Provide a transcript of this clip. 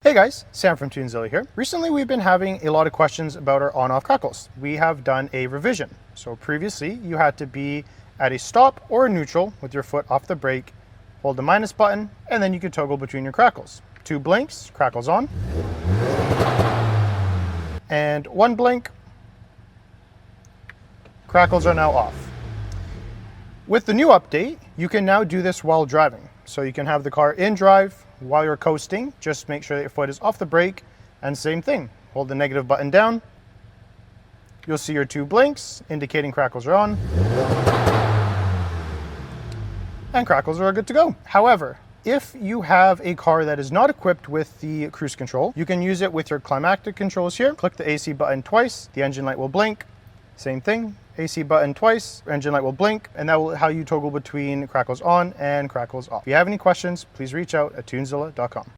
Hey guys, Sam from TuneZilla here. Recently we've been having a lot of questions about our on-off crackles. We have done a revision. So previously you had to be at a stop or a neutral with your foot off the brake, hold the minus button, and then you could toggle between your crackles. 2 blinks, crackles on, and 1 blink, crackles are now off. With the new update, you can now do this while driving. So you can have the car in drive while you're coasting. Just make sure that your foot is off the brake, and same thing. Hold the negative button down. You'll see your 2 blinks indicating crackles are on. And crackles are good to go. However, if you have a car that is not equipped with the cruise control, you can use it with your climactic controls here. Click the AC button twice, the engine light will blink. Same thing, AC button twice, engine light will blink, and that will how you toggle between crackles on and crackles off. If you have any questions, please reach out at TuneZilla.com.